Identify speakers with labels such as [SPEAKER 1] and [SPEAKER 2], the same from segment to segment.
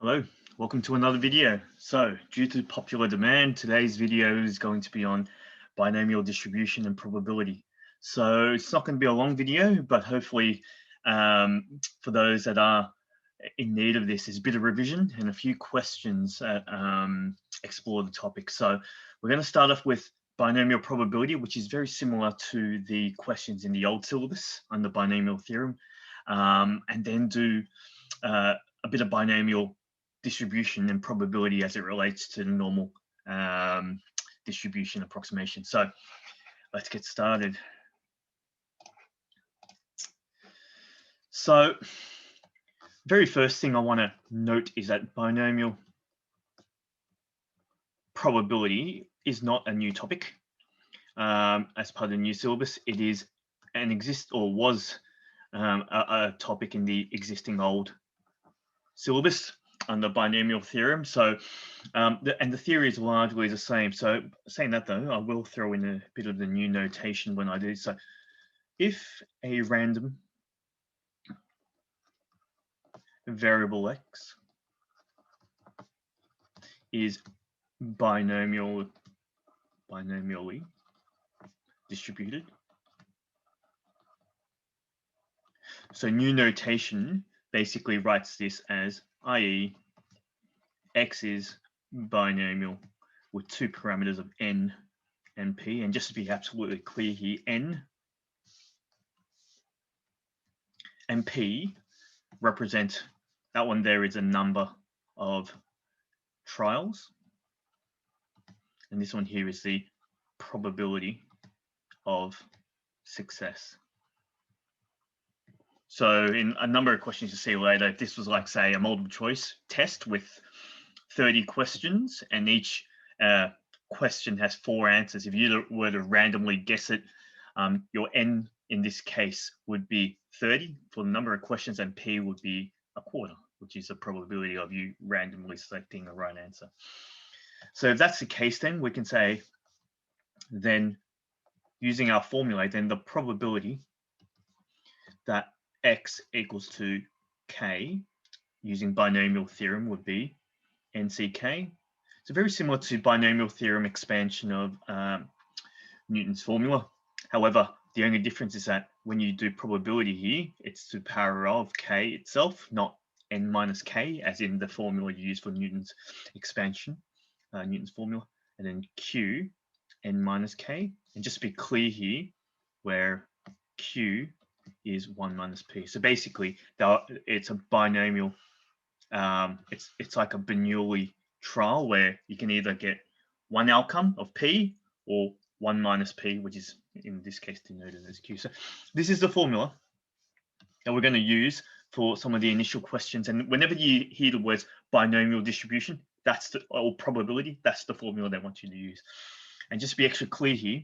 [SPEAKER 1] Hello, welcome to another video. So, due to popular demand, today's video is going to be on binomial distribution and probability. So, it's not going to be a long video, but hopefully, for those that are in need of this, is a bit of revision and a few questions that explore the topic. So, we're going to start off with binomial probability, which is very similar to the questions in the old syllabus under binomial theorem, and then do a bit of binomial distribution and probability as it relates to the normal distribution approximation. So let's get started. So very first thing I want to note is that binomial probability is not a new topic. As part of the new syllabus, it is was a topic in the existing old syllabus under binomial theorem. So, the theory is largely the same. So saying that though, I will throw in a bit of the new notation when I do. So if a random variable x is binomially distributed. So new notation basically writes this as, i.e., x is binomial with two parameters of n and p. And just to be absolutely clear here, n and p represent, that one there is a number of trials. And this one here is the probability of success. So in a number of questions you'll see later, if this was like, say, a multiple choice test with 30 questions and each question has 4 answers, if you were to randomly guess it, your n in this case would be 30 for the number of questions, and p would be a quarter, which is the probability of you randomly selecting the right answer. So if that's the case, then we can say, then using our formula, then the probability that x equals to k using binomial theorem would be nck. So very similar to binomial theorem expansion of Newton's formula. However, the only difference is that when you do probability here, it's to the power of k itself, not n minus k, as in the formula you use for Newton's expansion, Newton's formula, and then q, n minus k. And just to be clear here, where q is 1 minus p. So basically, it's a binomial. It's like a Bernoulli trial where you can either get one outcome of p or 1 minus p, which is in this case denoted as q. So this is the formula that we're going to use for some of the initial questions. And whenever you hear the words binomial distribution, or probability, that's the formula they want you to use. And just to be extra clear here,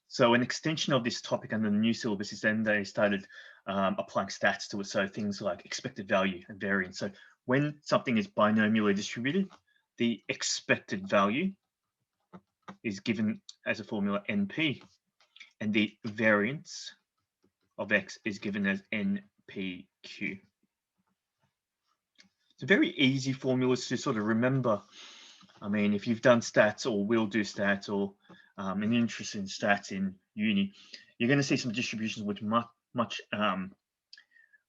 [SPEAKER 1] so an extension of this topic under the new syllabus is then they started applying stats to it. So things like expected value and variance. So when something is binomially distributed, the expected value is given as a formula NP, and the variance of x is given as NPQ. It's a very easy formulas to sort of remember. I mean, if you've done stats or will do stats or an interest in stats in uni, you're going to see some distributions with much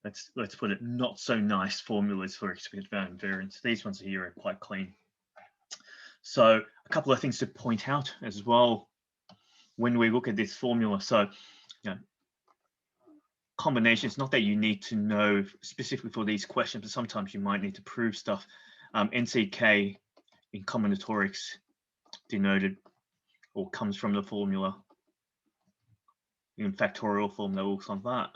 [SPEAKER 1] let's put it, not so nice formulas for expected value and variance. These ones here are quite clean. So a couple of things to point out as well when we look at this formula. So, combinations, not that you need to know specifically for these questions, but sometimes you might need to prove stuff. NCK in combinatorics denoted or comes from the formula in factorial form that looks like that.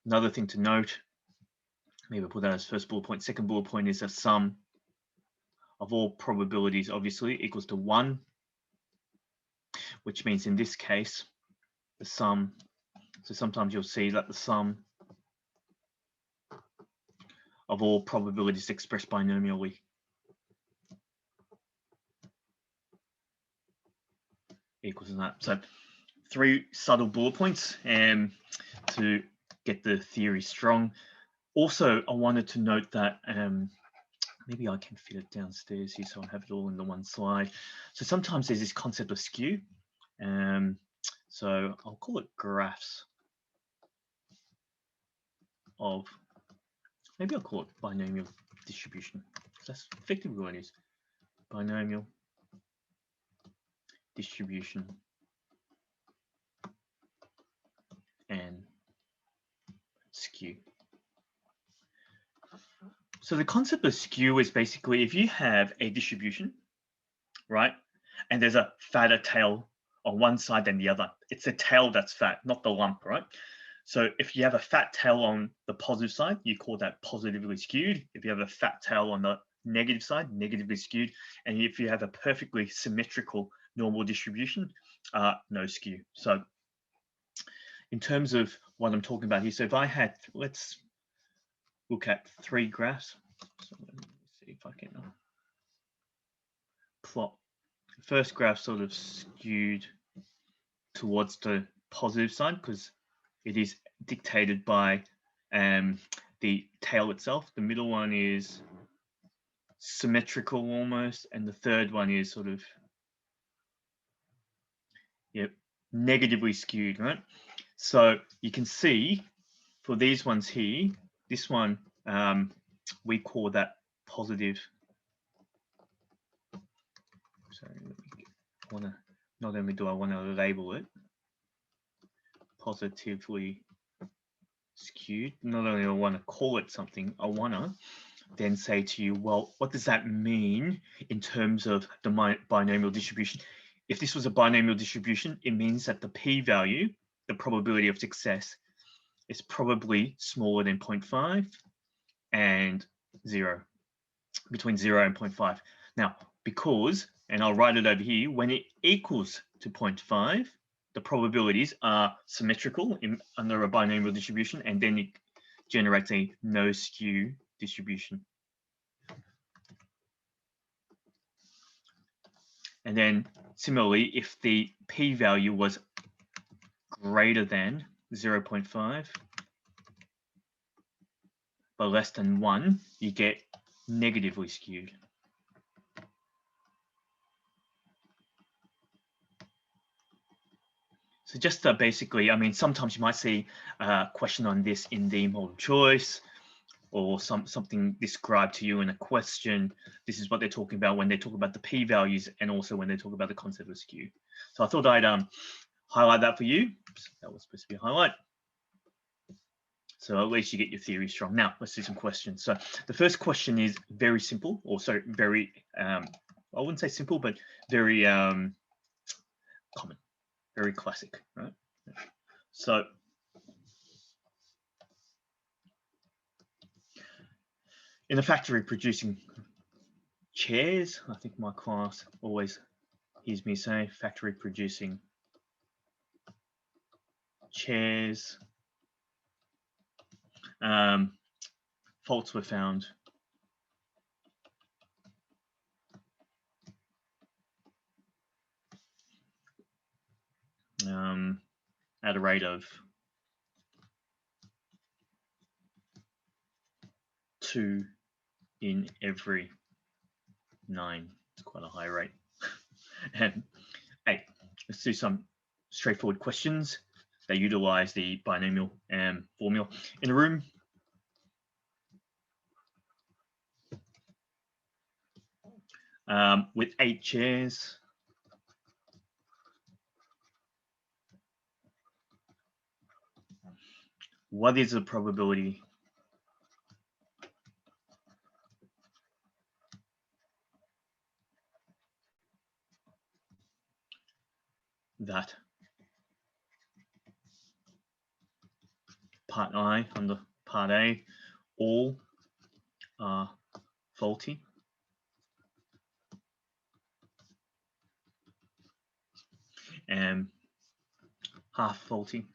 [SPEAKER 1] Another thing to note, maybe I'll put that as first bullet point. Second bullet point is that sum of all probabilities obviously equals to 1, which means in this case, the sum, so sometimes you'll see that the sum of all probabilities expressed binomially equals to that. So 3 subtle bullet points to get the theory strong. Also, I wanted to note that maybe I can fit it downstairs here so I have it all in the one slide. So sometimes there's this concept of skew. So I'll call it graphs of, maybe I'll call it binomial distribution. That's effectively what it is. Binomial distribution and skew. So the concept of skew is basically if you have a distribution, right, and there's a fatter tail on one side than the other. It's the tail that's fat, not the lump, right? So if you have a fat tail on the positive side, you call that positively skewed. If you have a fat tail on the negative side, negatively skewed. And if you have a perfectly symmetrical normal distribution, no skew. So in terms of what I'm talking about here, so if I had, let's look at 3 graphs. So let me see if I can plot. The first graph sort of skewed towards the positive side because it is dictated by the tail itself. The middle one is symmetrical almost, and the third one is sort of negatively skewed, right? So you can see for these ones here, this one we call that positive. So I want to, not only do I want to label it positively skewed, not only do I want to call it something, I want to then say to you, well, what does that mean in terms of the binomial distribution? If this was a binomial distribution, it means that the p-value, the probability of success, is probably smaller than 0.5 and 0, between 0 and 0.5. Now, because, and I'll write it over here, when it equals to 0.5, the probabilities are symmetrical under a binomial distribution, and then it generates a no skew distribution. And then similarly, if the p-value was greater than 0.5 but less than 1, you get negatively skewed. So just basically, I mean, sometimes you might see a question on this in the multiple choice or something described to you in a question. This is what they're talking about when they talk about the p-values and also when they talk about the concept of skew. So I thought I'd highlight that for you. That was supposed to be a highlight. So at least you get your theory strong. Now let's do some questions. So the first question is very simple, or sorry, very, I wouldn't say simple, but very common, very classic, right? So in a factory producing chairs, I think my class always hears me say factory producing chairs. Faults were found at a rate of 2 in every 9. It's quite a high rate. And hey, let's do some straightforward questions. They utilize the binomial formula. In a room with 8 chairs, what is the probability that part I under part A, all are faulty? And half faulty?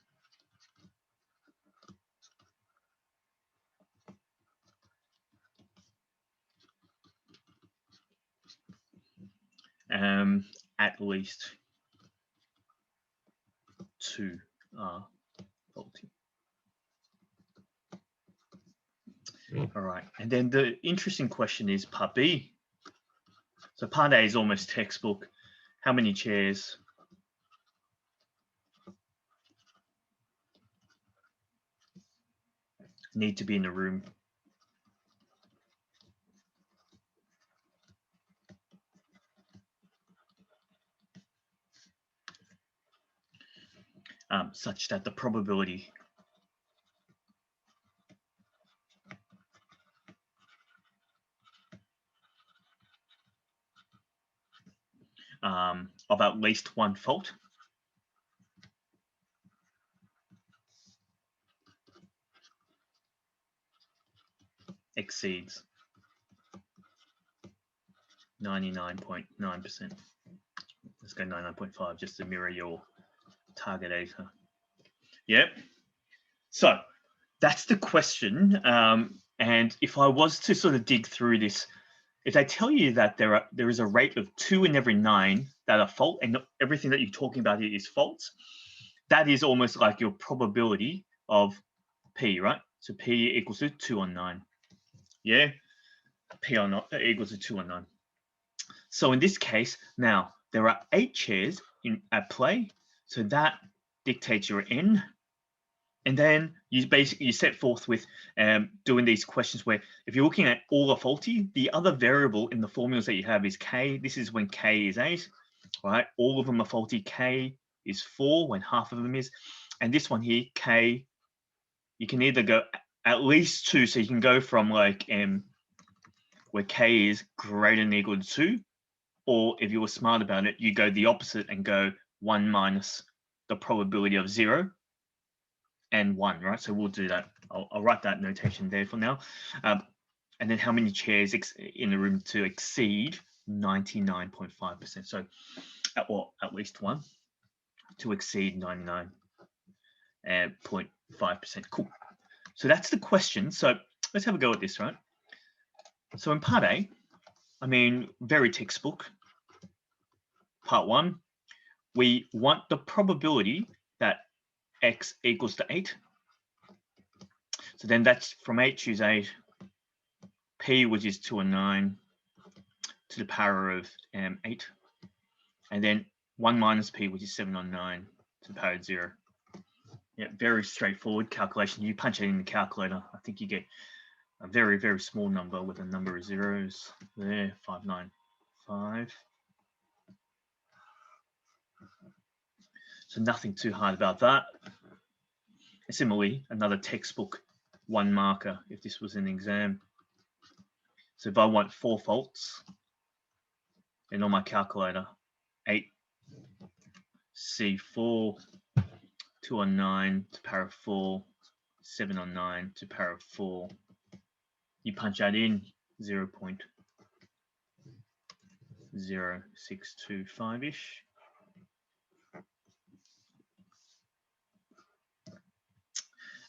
[SPEAKER 1] At least 2 are faulty. All right, and then the interesting question is part B. So part A is almost textbook. How many chairs need to be in the room? Such that the probability of at least one fault exceeds 99.9%. Let's go 99.5 just to mirror your target data. Yep. So that's the question. And if I was to sort of dig through this, if they tell you that there is a rate of 2 in every 9 that are fault, and everything that you're talking about here is faults, that is almost like your probability of P, right? So P equals to 2 on 9. Yeah, P on equals to 2 on 9. So in this case, now there are 8 chairs at play, so that dictates your N. And then you basically set forth with doing these questions where if you're looking at all are faulty, the other variable in the formulas that you have is K. This is when K is 8, right? All of them are faulty. K is 4 when half of them is. And this one here, K, you can either go at least 2. So you can go from like where K is greater than or equal to 2. Or if you were smart about it, you go the opposite and go 1 minus the probability of 0. And 1, right? So we'll do that. I'll write that notation there for now. And then how many chairs in the room to exceed 99.5%? So at least 1 to exceed 99.5%. Cool. So that's the question. So let's have a go at this, right? So in part A, I mean, very textbook. Part 1, we want the probability that X equals to 8. So then that's from 8, choose 8. P, which is 2 and 9, to the power of 8. And then 1 minus P, which is 7 on 9, to the power of 0. Yeah, very straightforward calculation. You punch it in the calculator. I think you get a very, very small number with a number of zeros there, 595. So nothing too hard about that. And similarly, another textbook 1 marker if this was an exam. So if I want 4 faults, and on my calculator, 8 C4, 2 on 9 to power of 4, 7 on 9 to power of 4. You punch that in 0.0625-ish.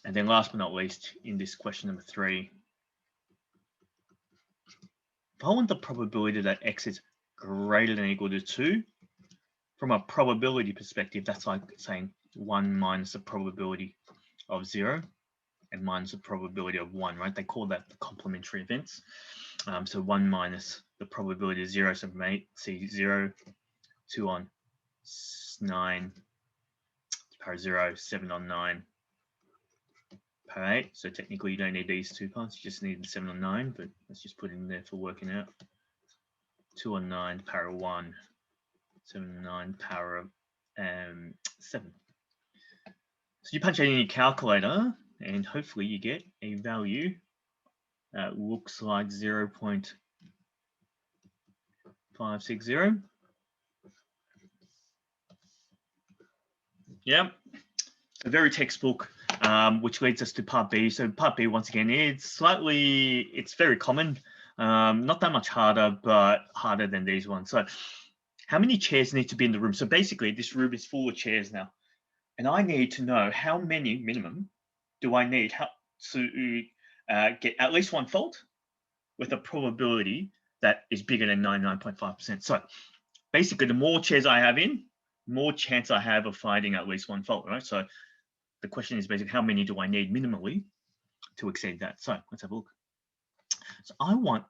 [SPEAKER 1] And then last but not least, in this question number 3, if I want the probability that X is greater than or equal to 2, from a probability perspective, that's like saying 1 minus the probability of 0 and minus the probability of 1, right? They call that the complementary events. So 1 minus the probability of 0, so from 8, see 0, 2 on 9, power 0, 7 on 9, power 8. So technically you don't need these 2 parts, you just need the 7 on 9, but let's just put it in there for working out. 2 on 9, power of 1, 7 on 9, power of 7. So you punch it in your calculator and hopefully you get a value that looks like 0.560. Yeah, so very textbook, which leads us to part B. So part B, once again, it's very common, not that much harder, but harder than these ones. So how many chairs need to be in the room? So basically this room is full of chairs now, and I need to know how many minimum do I need to get at least 1 fault with a probability that is bigger than 99.5%. So basically the more chairs I have in, more chance I have of finding at least 1 fault, right? So the question is basically how many do I need minimally to exceed that? So let's have a look. So I want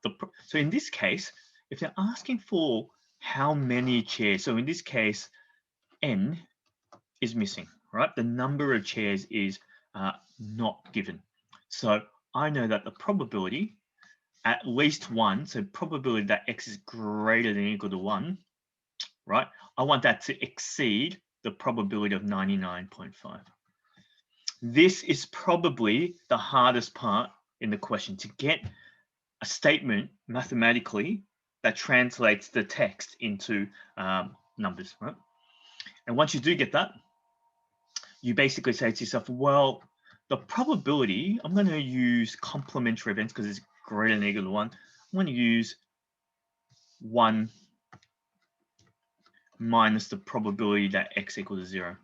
[SPEAKER 1] so in this case, if they're asking for how many chairs, so in this case, n is missing, right? The number of chairs is not given. So I know that the probability, at least 1, so probability that x is greater than or equal to 1, right? I want that to exceed the probability of 99.5. This is probably the hardest part in the question, to get a statement mathematically that translates the text into numbers, right? And once you do get that, you basically say to yourself, well, the probability, I'm going to use complementary events because it's greater than or equal to 1. I'm going to use 1 minus the probability that x equals to 0,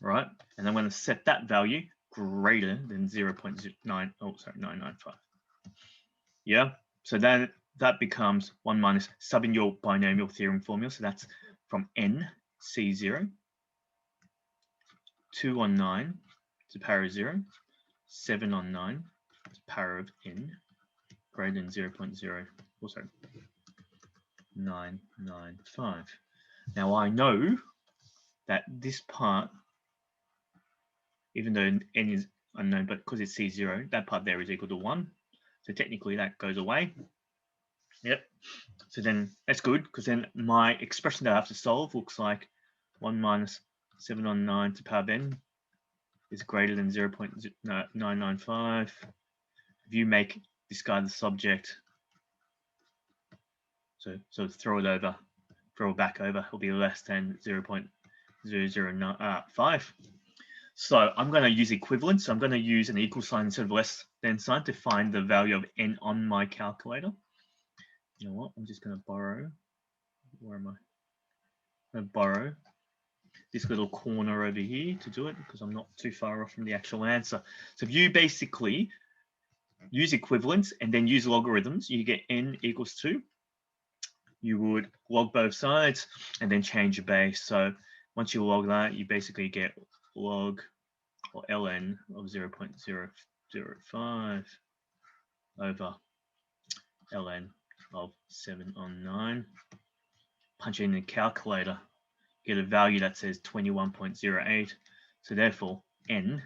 [SPEAKER 1] right? And I'm going to set that value greater than 995. Yeah, so then that becomes 1 minus, sub in your binomial theorem formula. So that's from n C0, 2 on 9 to the power of 0, 7 on 9 to the power of n greater than 0.995. Now I know that this part, even though n is unknown, but because it's C0, that part there is equal to 1. So technically that goes away. Yep. So then that's good, because then my expression that I have to solve looks like 1 minus 7 on 9 to the power of n is greater than 0.995. If you make this guy the subject, so throw it over, throw it back over, it'll be less than 0.0095. So I'm going to use equivalence. So I'm going to use an equal sign instead of less than sign to find the value of n on my calculator. You know what? I'm just going to borrow. Where am I? I'm going to borrow this little corner over here to do it, because I'm not too far off from the actual answer. So if you basically use equivalence and then use logarithms, you get n equals 2. You would log both sides and then change your base. So once you log that, you basically get log or ln of 0.005 over ln of 7 on 9. Punch it in the calculator, get a value that says 21.08. So therefore, n,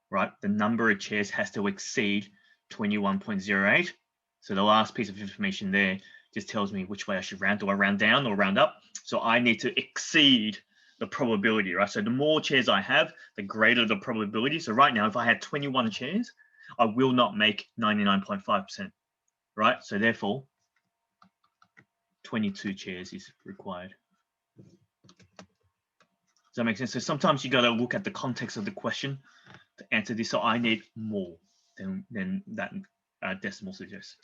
[SPEAKER 1] right, the number of chairs has to exceed 21.08. So the last piece of information there just tells me which way I should round. Do I round down or round up? So I need to exceed the probability, right? So the more chairs I have, the greater the probability. So right now, if I had 21 chairs, I will not make 99.5%, right? So therefore, 22 chairs is required. Does that make sense? So sometimes you got to look at the context of the question to answer this. So I need more than that decimal suggests.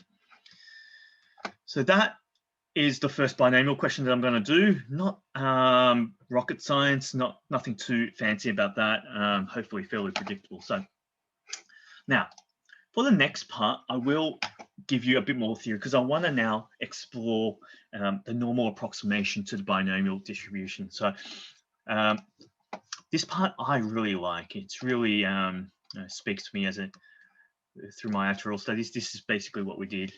[SPEAKER 1] So that is the first binomial question that I'm going to do. Not rocket science, nothing too fancy about that. Hopefully fairly predictable. So now for the next part, I will give you a bit more theory, because I want to now explore the normal approximation to the binomial distribution. So this part I really like. It's really speaks to me through my actuarial studies. This is basically what we did.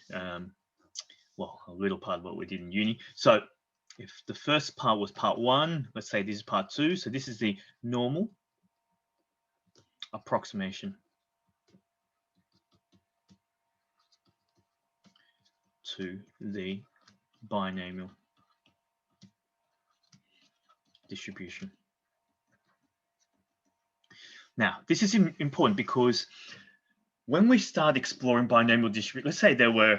[SPEAKER 1] Well, a little part of what we did in uni. So if the first part was part 1, let's say this is part 2. So this is the normal approximation to the binomial distribution. Now, this is important because when we start exploring binomial distribution, let's say there were,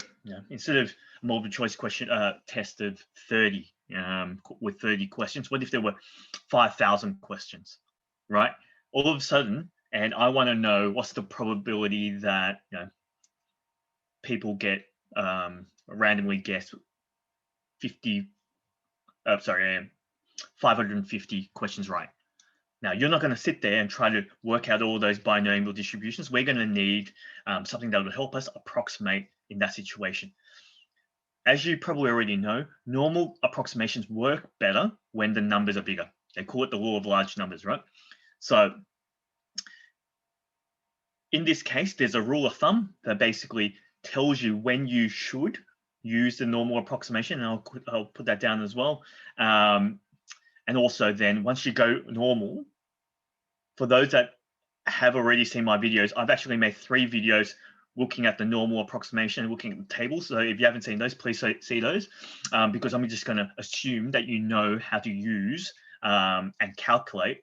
[SPEAKER 1] instead of a multiple choice question test of 30 with 30 questions, what if there were 5,000 questions, right? All of a sudden, and I want to know what's the probability that people get randomly guess 550 questions right. Now, you're not going to sit there and try to work out all those binomial distributions. We're going to need something that will help us approximate in that situation. As you probably already know, normal approximations work better when the numbers are bigger. They call it the law of large numbers, right? So in this case, there's a rule of thumb that basically tells you when you should use the normal approximation, and I'll put that down as well. And also then once you go normal, for those that have already seen my videos, I've actually made 3 videos looking at the normal approximation and looking at the tables. So if you haven't seen those, please see those, because I'm just going to assume that you know how to use and calculate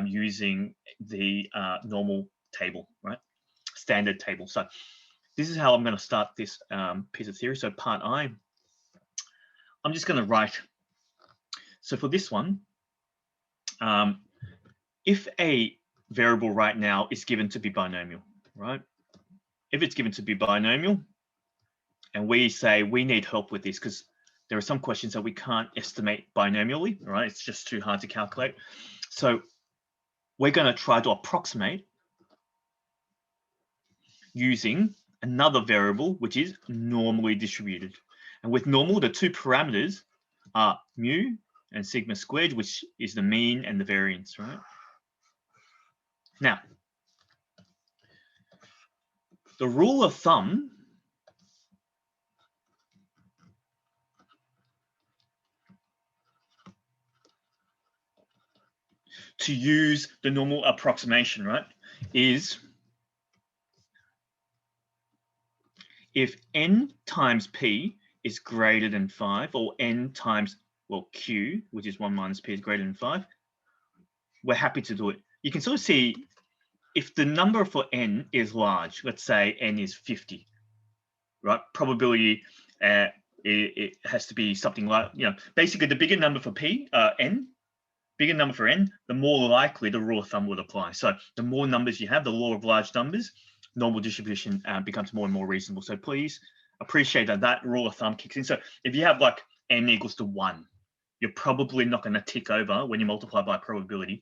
[SPEAKER 1] using the normal table, right? Standard table. So this is how I'm going to start this piece of theory. So part I, I'm just going to write. So for this one, if a variable right now is given to be binomial, right? If it's given to be binomial, and we say we need help with this because there are some questions that we can't estimate binomially, right? It's just too hard to calculate. So we're going to try to approximate using another variable, which is normally distributed. And with normal, the 2 parameters are mu and sigma squared, which is the mean and the variance, right? Now, the rule of thumb to use the normal approximation, right, is if n times p is greater than 5, or n times, well, q, which is 1 minus p, is greater than 5, we're happy to do it. You can sort of see if the number for n is large, let's say n is 50, right? Probability, it has to be something like, basically the bigger number for p, n, bigger number for n, the more likely the rule of thumb would apply. So the more numbers you have, the law of large numbers, normal distribution becomes more and more reasonable. So please appreciate that rule of thumb kicks in. So if you have like n equals to 1, you're probably not going to tick over when you multiply by probability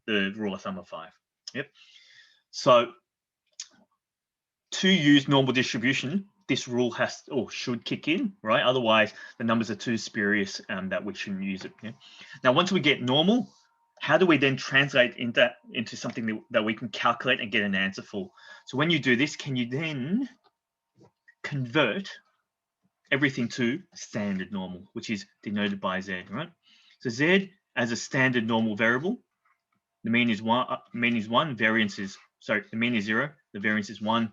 [SPEAKER 1] the rule of thumb of 5. Yep. So to use normal distribution, this rule has or should kick in, right? Otherwise, the numbers are too spurious that we shouldn't use it. Yeah? Now, once we get normal, how do we then translate into something that we can calculate and get an answer for? So when you do this, can you then convert everything to standard normal, which is denoted by z, right? So z as a standard normal variable, the mean is 1, variance is, sorry, the mean is 0, the variance is 1.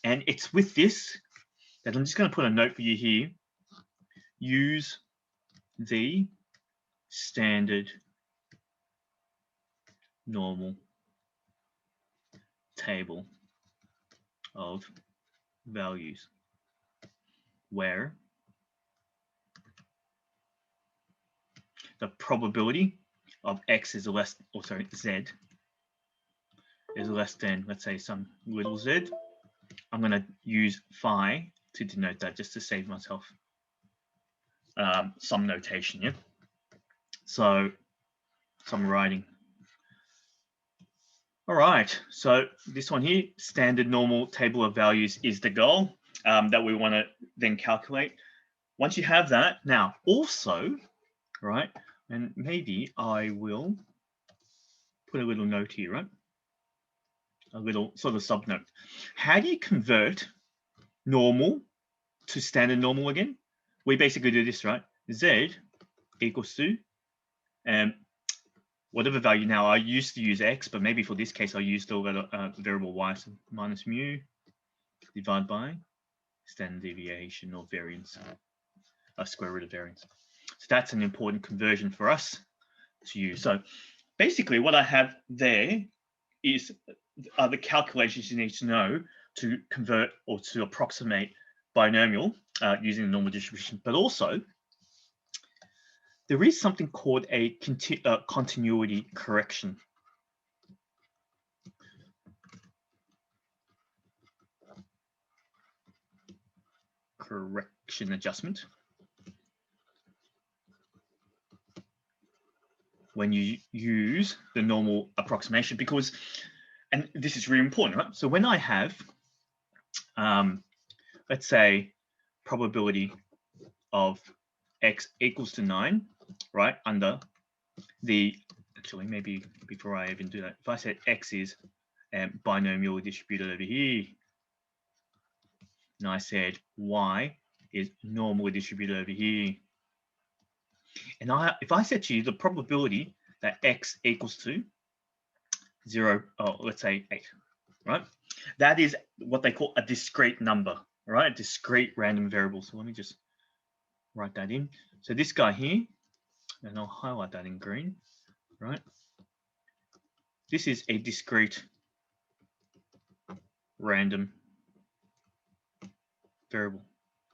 [SPEAKER 1] And it's with this that I'm just going to put a note for you here. Use the standard normal table of values where the probability of x is less, or sorry, z is less than, let's say, some little z. I'm going to use phi to denote that just to save myself some notation, yeah? So some writing. All right, so this one here, standard normal table of values is the goal that we want to then calculate. Once you have that, now also, right, and maybe I will put a little note here, right? A little sort of subnote. How do you convert normal to standard normal again? We basically do this, right? Z equals to whatever value. Now I used to use x, but maybe for this case I used the variable y, so minus mu divided by standard deviation or variance, square root of variance. So that's an important conversion for us to use. So basically what I have there is the calculations you need to know to convert or to approximate binomial using the normal distribution, but also there is something called a continuity correction. Correction adjustment when you use the normal approximation, because, and this is really important, right? So when I have, let's say, probability of x equals to 9, right, under the, actually maybe before I even do that, if I said x is binomially distributed over here, and I said y is normally distributed over here. And if I said to you the probability that x equals to 0, let's say 8, right? That is what they call a discrete number, right? A discrete random variable. So let me just write that in. So this guy here, and I'll highlight that in green, right? This is a discrete random variable.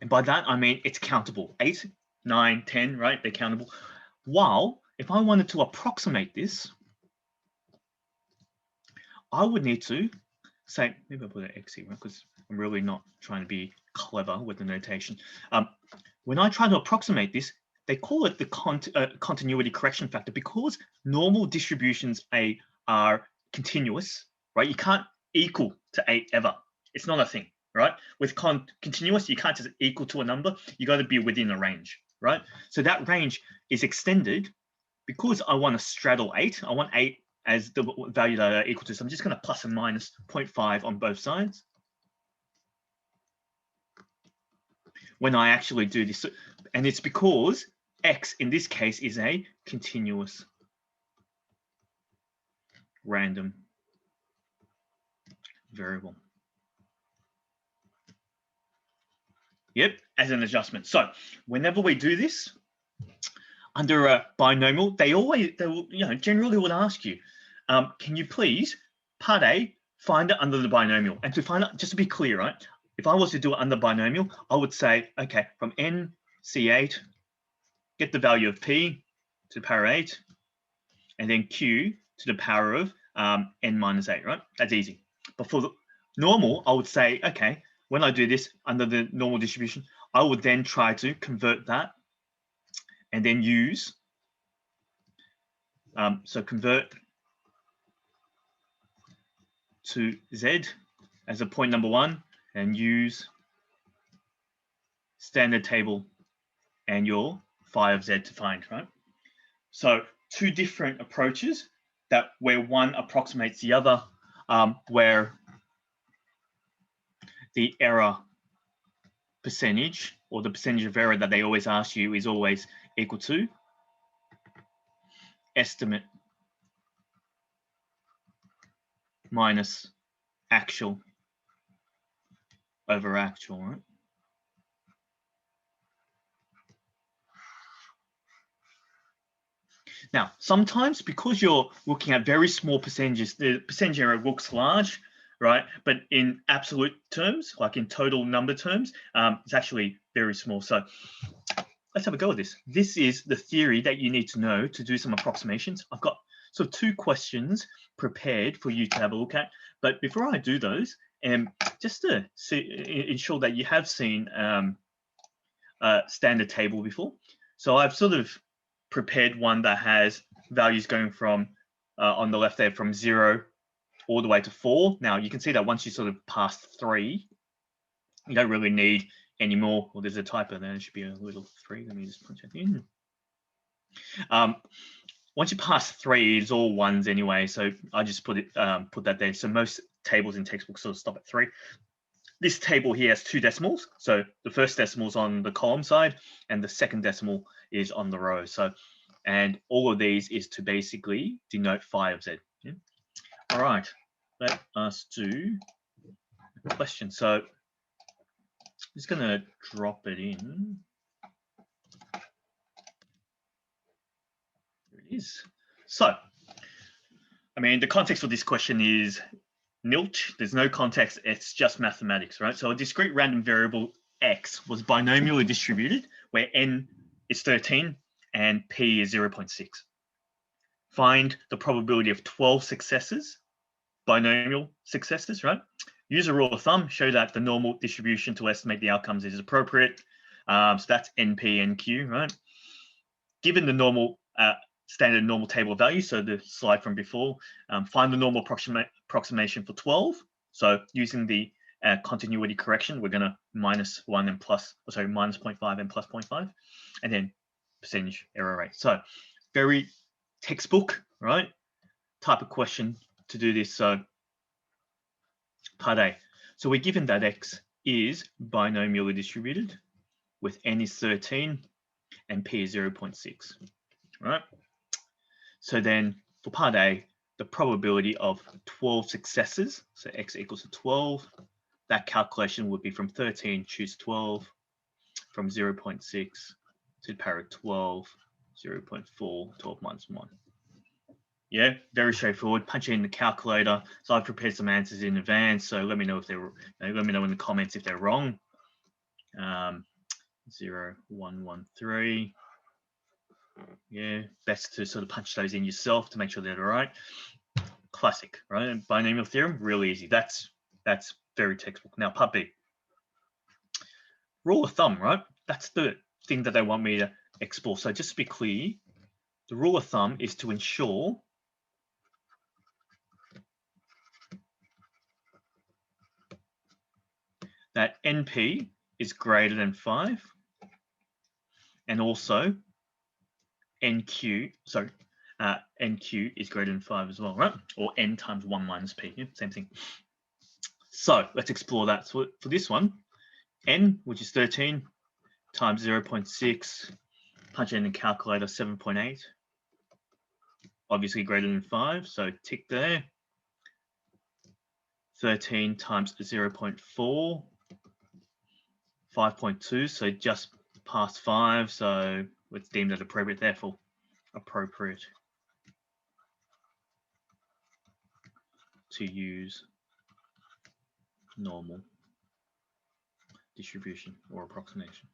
[SPEAKER 1] And by that, I mean it's countable. 8, 9, 10, right? They're countable. While if I wanted to approximate this, I would need to say, maybe I'll put an X here, right? Because I'm really not trying to be clever with the notation. When I try to approximate this, they call it the continuity correction factor because normal distributions are continuous, right? You can't equal to 8 ever. It's not a thing, right? With continuous, you can't just equal to a number. You got to be within a range, right? So that range is extended because I want to straddle 8. I want 8 as the value that are equal to. So I'm just going to plus and minus 0.5 on both sides. When I actually do this, and it's because x in this case is a continuous random variable. Yep, as an adjustment. So whenever we do this under a binomial, they will, generally would ask you, can you please, part A, find it under the binomial? And to find out, just to be clear, right? If I was to do it under binomial, I would say, okay, from n, C8, get the value of p to the power 8, and then q to the power of n minus 8, right? That's easy. But for the normal, I would say, okay, when I do this under the normal distribution, I would then try to convert that and then use, so convert to z as a point number 1 and use standard table and your phi of z to find, right? So 2 different approaches that where one approximates the other, where the error percentage or the percentage of error that they always ask you is always equal to estimate minus actual over actual, right? Now, sometimes because you're looking at very small percentages, the percentage error looks large, right? But in absolute terms, like in total number terms, it's actually very small. So let's have a go at this. This is the theory that you need to know to do some approximations. I've got sort of 2 questions prepared for you to have a look at. But before I do those, just to ensure that you have seen standard table before. So I've sort of prepared one that has values going from, on the left there, from 0 all the way to 4. Now you can see that once you sort of pass 3, you don't really need any more. Well, there's a typo there. It should be a little 3. Let me just punch it in. Once you pass 3, it's all 1s anyway. So I just put that there. So most tables in textbooks sort of stop at 3. This table here has 2 decimals. So the first decimal is on the column side and the second decimal is on the row. So, and all of these is to basically denote phi of z. Yeah? All right, let us do a question. So I'm just going to drop it in. There it is. So, I mean, the context for this question is nilch. There's no context. It's just mathematics, right? So a discrete random variable x was binomially distributed where n is 13 and p is 0.6. Find the probability of 12 successes, binomial successes, right? Use a rule of thumb, show that the normal distribution to estimate the outcomes is appropriate. So that's NP, NQ, right? Given the normal standard normal table value, so the slide from before, find the normal approximation for 12. So using the continuity correction, we're going to minus 1 and plus, sorry, minus 0.5 and plus 0.5, and then percentage error rate. So very textbook, right, type of question to do this. So part A. So we're given that x is binomially distributed with n is 13 and p is 0.6, right? So then for part A, the probability of 12 successes, so x equals to 12, that calculation would be from 13, choose 12, from 0.6 to the power of 12, 0.4, 12 minus 1. Yeah, very straightforward. Punch it in the calculator. So I've prepared some answers in advance. So let me know if they're, let me know in the comments if they're wrong. 0, 1, 1, 3. Yeah, best to sort of punch those in yourself to make sure they're right. Classic, right? Binomial theorem, really easy. That's very textbook. Now, part B. Rule of thumb, right? That's the thing that they want me to explore. So just to be clear, the rule of thumb is to ensure that NP is greater than 5 and also NQ is greater than 5 as well, right? Or N times 1 minus P, yeah? Same thing. So let's explore that. So for this one, N, which is 13, times 0.6, punch it in the calculator, 7.8. Obviously greater than 5, so tick there. 13 times 0.4, 5.2, so just past 5, so it's deemed as appropriate, therefore appropriate to use normal distribution or approximation.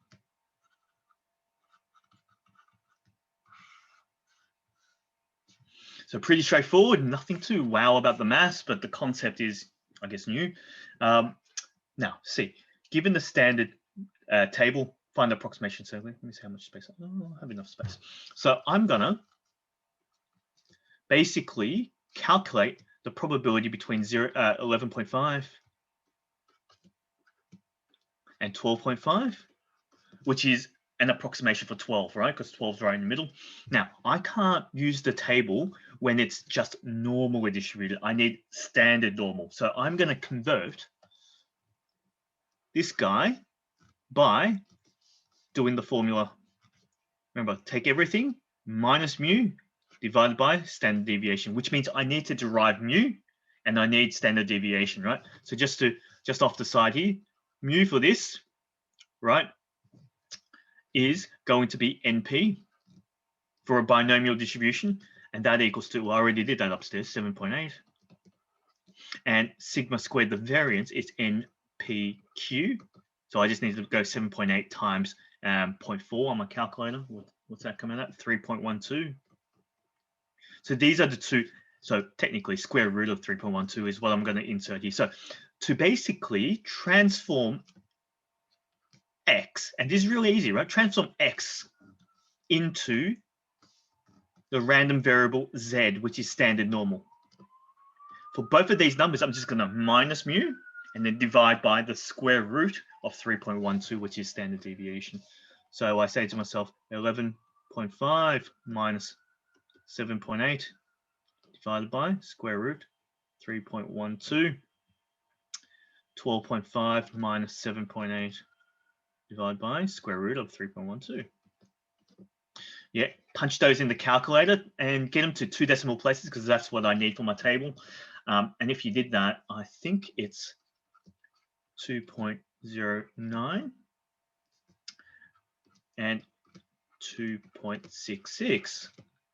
[SPEAKER 1] So pretty straightforward, nothing too wow about the maths, but the concept is, I guess, new. Now, C, given the standard table, find the approximation. So let me see how much space. Oh, I have enough space. So I'm gonna basically calculate the probability between 11.5 and 12.5, which is an approximation for 12, right? Because 12 is right in the middle. Now, I can't use the table when it's just normally distributed. I need standard normal. So I'm going to convert this guy by doing the formula. Remember, take everything minus mu divided by standard deviation, which means I need to derive mu and I need standard deviation, right? So just off the side here, mu for this, right, is going to be NP for a binomial distribution, and that equals to, well, I already did that upstairs, 7.8. And sigma squared, the variance, is NPQ. So I just need to go 7.8 times 0.4 on my calculator. What's that coming at? 3.12. So these are the two. So technically, square root of 3.12 is what I'm going to insert here. So to basically transform x, and this is really easy, right? Transform x into the random variable z, which is standard normal. For both of these numbers, I'm just going to minus mu and then divide by the square root of 3.12, which is standard deviation. So I say to myself, 11.5 minus 7.8 divided by square root 3.12. 12.5 minus 7.8 divided by square root of 3.12. Yeah, punch those in the calculator and get them to 2 decimal places because that's what I need for my table. And if you did that, I think it's 2.09 and 2.66.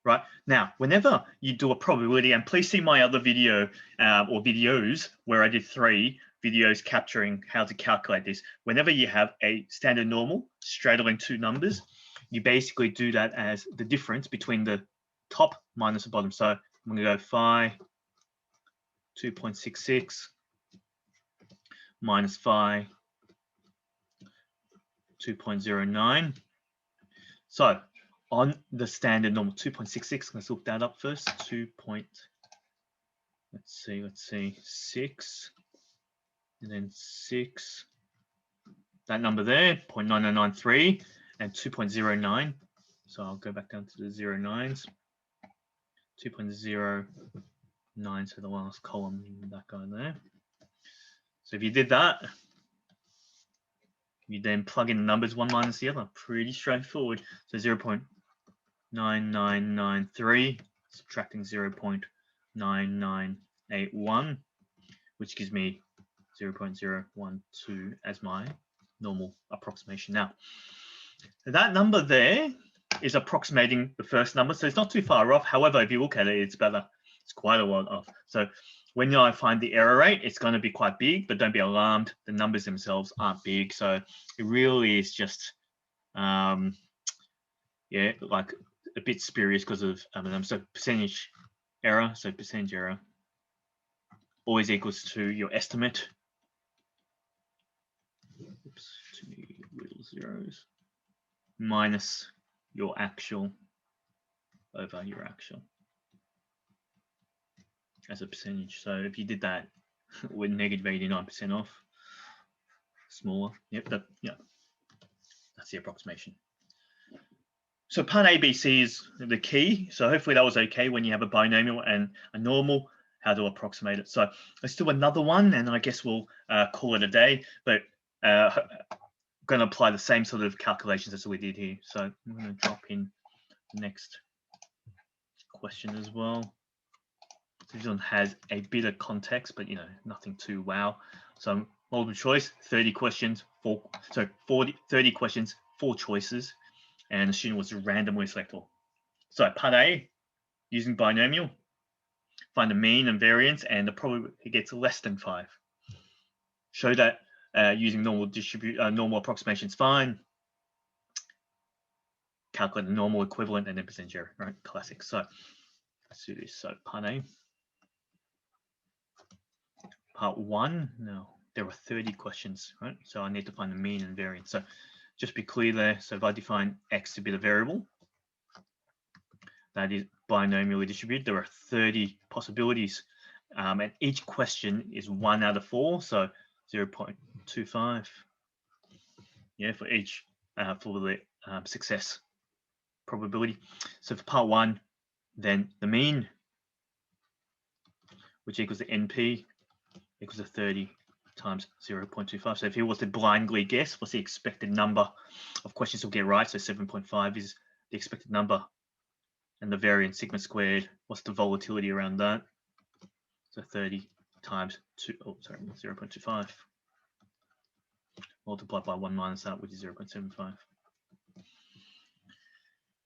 [SPEAKER 1] Right now, whenever you do a probability, and please see my other video or videos where I did 3 videos capturing how to calculate this. Whenever you have a standard normal straddling 2 numbers, you basically do that as the difference between the top minus the bottom. So I'm going to go phi 2.66 minus phi 2.09. So on the standard normal 2.66, let's look that up first. Let's see, 6, and then 6. That number there, 0.9093 and 2.09. So I'll go back down to the 09s. 2.09, so the last column, that guy there. So if you did that, You then plug in the numbers, one minus the other. Pretty straightforward. So 0.9993, subtracting 0.9981, which gives me 0.012 as my normal approximation. Now, that number there is approximating the first number, so it's not too far off. However, if you look at it, it's better. It's quite a lot off. So when I find the error rate, it's going to be quite big, but don't be alarmed. The numbers themselves aren't big. So it really is just, yeah, like a bit spurious because of so percentage error. So percentage error always equals to your estimate. Oops, too many little zeros. Minus your actual over your actual as a percentage. So if you did that with negative 89% off, smaller, yep, that's the approximation. So part A, B, C is the key. So hopefully that was okay when you have a binomial and a normal, how to approximate it. So let's do another one, and I guess we'll call it a day, but going to apply the same sort of calculations as we did here. So I'm going to drop in the next question as well. This one has a bit of context, but nothing too wow. So multiple choice, 30 questions, 30 questions, 4 choices, and the student was to randomly select all. So part A, using binomial, find the mean and variance, and the probability it gets less than 5. Show that using normal approximation is fine. Calculate the normal equivalent and then percentage error, right? Classic. So let's do this. So part A. Part 1, no, there are 30 questions, right? So I need to find the mean and variance. So just be clear there. So if I define x to be the variable, that is binomially distributed, there are 30 possibilities. And each question is 1 out of 4, so 0.25. Yeah, for each for the success probability. So for part 1, then the mean, which equals the NP, equals to 30 times 0.25. So if he was to blindly guess, what's the expected number of questions he'll get right? So 7.5 is the expected number. And the variance sigma squared, what's the volatility around that? So 30 times 0.25. Multiplied by 1 minus that, which is 0.75. And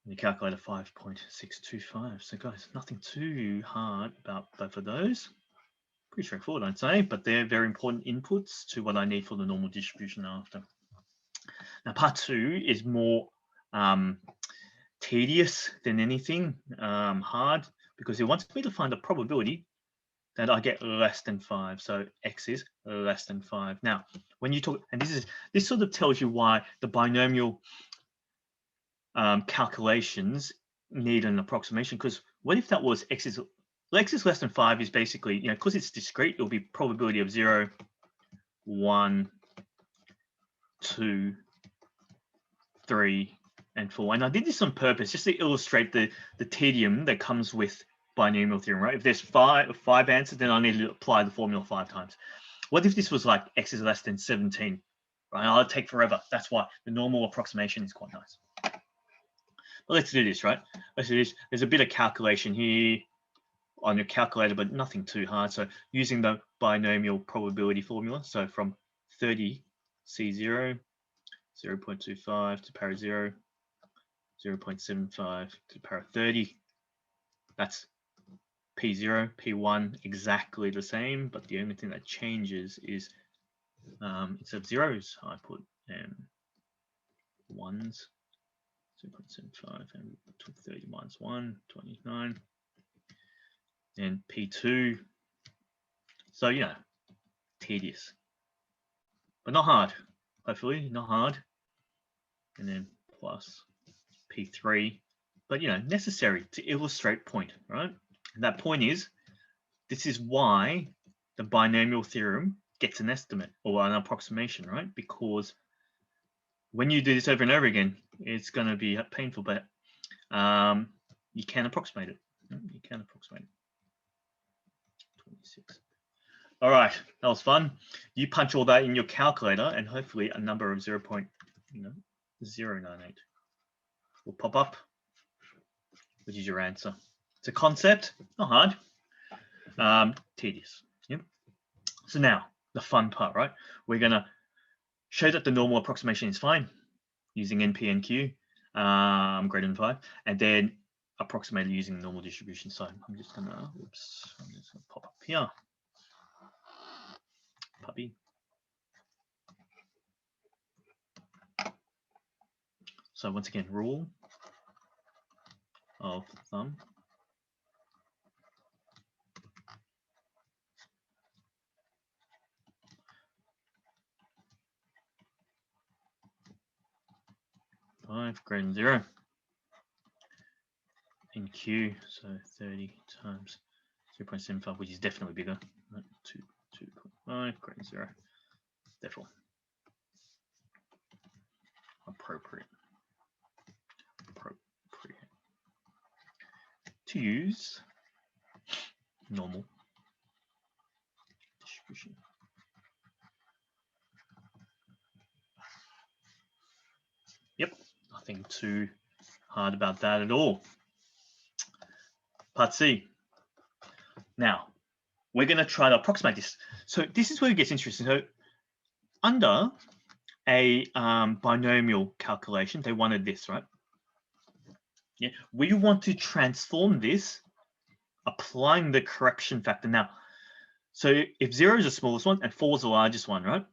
[SPEAKER 1] you calculate a 5.625. So guys, nothing too hard about both of those. Pretty straightforward, I'd say, but they're very important inputs to what I need for the normal distribution after. Now, part 2 is more tedious than anything, hard, because it wants me to find a probability that I get less than 5. So x is less than 5. Now, when you talk, and this sort of tells you why the binomial calculations need an approximation, because what if that was x is less than 5 is basically, because it's discrete, it'll be probability of 0, 1, 2, 3, and 4. And I did this on purpose just to illustrate the tedium that comes with binomial theorem, right? If there's five answers, then I need to apply the formula 5 times. What if this was like x is less than 17, right? I'll take forever. That's why the normal approximation is quite nice. But let's do this, right? Let's do this. There's a bit of calculation here on your calculator, but nothing too hard. So using the binomial probability formula, so from 30 C0, 0.25 to power 0, 0.75 to the power 30, that's P0, P1 exactly the same, but the only thing that changes is instead of zeros, I put ones, 0.75 and 30 minus 1, 29. And P2, so tedious, but not hard, hopefully not hard. And then plus P3, but necessary to illustrate point, right? And that point is, this is why the binomial theorem gets an estimate or an approximation, right? Because when you do this over and over again, it's going to be painful, but you can approximate it. You can approximate it. 26. All right, that was fun. You punch all that in your calculator, and hopefully a number of 0.098 will pop up, which is your answer. It's a concept, not hard, tedious. Yep. So now the fun part, right? We're gonna show that the normal approximation is fine using NP and Q greater than 5, and then approximate using the normal distribution. So I'm just gonna, pop up here. Puppy. So once again, rule of thumb. Five greater than 0. In Q, so 30 times 0.75, which is definitely bigger. 2.5 greater than 0. Therefore, appropriate to use normal distribution. Yep, nothing too hard about that at all. Part C. Now, we're going to try to approximate this. So this is where it gets interesting. So under a binomial calculation, they wanted this, right? Yeah, we want to transform this, applying the correction factor. Now, so if 0 is the smallest one and 4 is the largest one, right?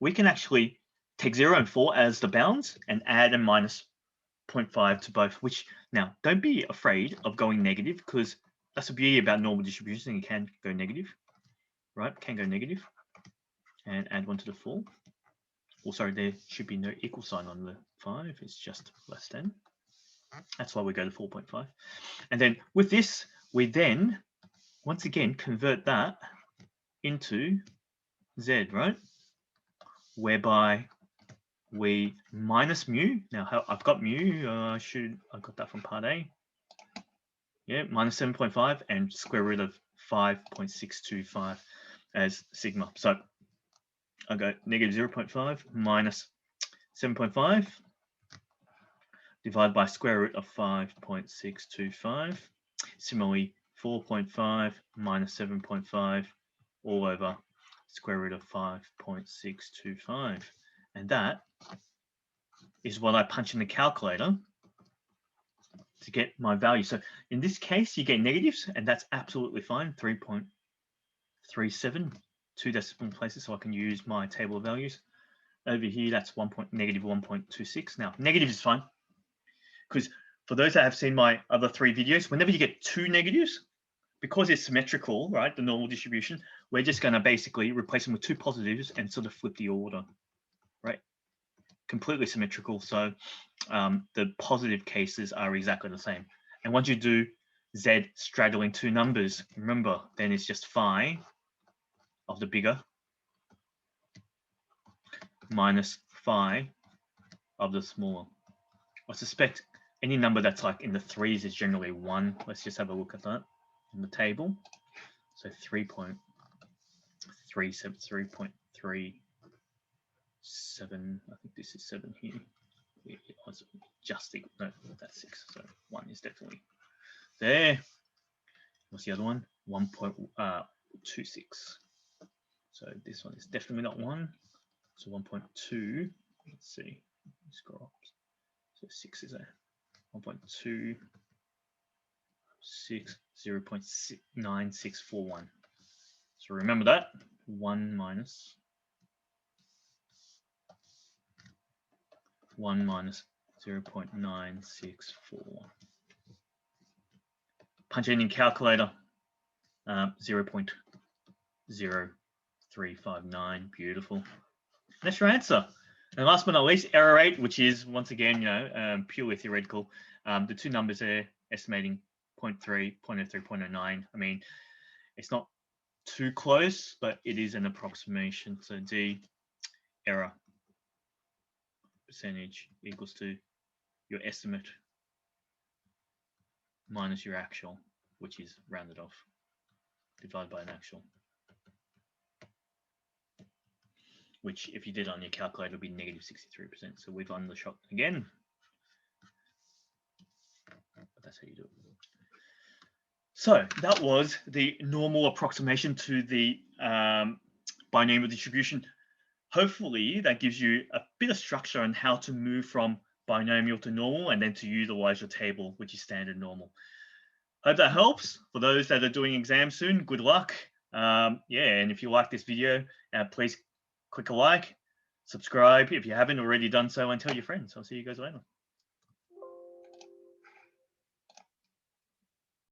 [SPEAKER 1] We can actually take 0 and 4 as the bounds and add a minus 0.5 to both, which now don't be afraid of going negative, because that's the beauty about normal distribution. You can go negative, right? Can go negative and add 1 to the 4. Well, sorry, there should be no equal sign on the 5. It's just less than. That's why we go to 4.5. And then with this, we then, once again, convert that into Z, right? Whereby we minus mu. Now, I've got mu. I got that from part A. Yeah, minus 7.5 and square root of 5.625 as sigma. So I go negative 0.5 minus 7.5 divided by square root of 5.625. Similarly, 4.5 minus 7.5 all over square root of 5.625. And that is what I punch in the calculator to get my value. So in this case, you get negatives, and that's absolutely fine. 3.37, 2 decimal places, so I can use my table of values. Over here, that's negative 1.26. Now, negative is fine, because for those that have seen my other 3 videos, whenever you get 2 negatives, because it's symmetrical, right, the normal distribution, we're just going to basically replace them with 2 positives and sort of flip the order, right? Completely symmetrical, so the positive cases are exactly the same. And once you do Z straddling 2 numbers, remember, then it's just phi of the bigger minus phi of the smaller. I suspect any number that's like in the 3s is generally 1. Let's just have a look at that in the table. So 3.37, 3.37. I think this is 7 here. It was just equal. No, that's 6. So 1 is definitely there. What's the other one? 1.26. So this one is definitely not 1. So 1.2. Let's see. Scroll up. So 6 is there. 1.2. 0.9641. So remember that. 1 minus 0.9641. Punch it in calculator. 0.0359. Beautiful. That's your answer. And last but not least, error rate, which is once again, purely theoretical. The 2 numbers there, estimating 0.3, 0.03, 0.09. I mean, it's not too close, but it is an approximation. So D, error percentage equals to your estimate minus your actual, which is rounded off, divided by an actual. which if you did it on your calculator would be negative 63%. So we've undershot again. But that's how you do it. So that was the normal approximation to the binomial distribution. Hopefully that gives you a bit of structure on how to move from binomial to normal and then to utilize your table, which is standard normal. Hope that helps. For those that are doing exams soon, good luck. Yeah, and if you like this video, please click a like, subscribe if you haven't already done so, and tell your friends. I'll see you guys later.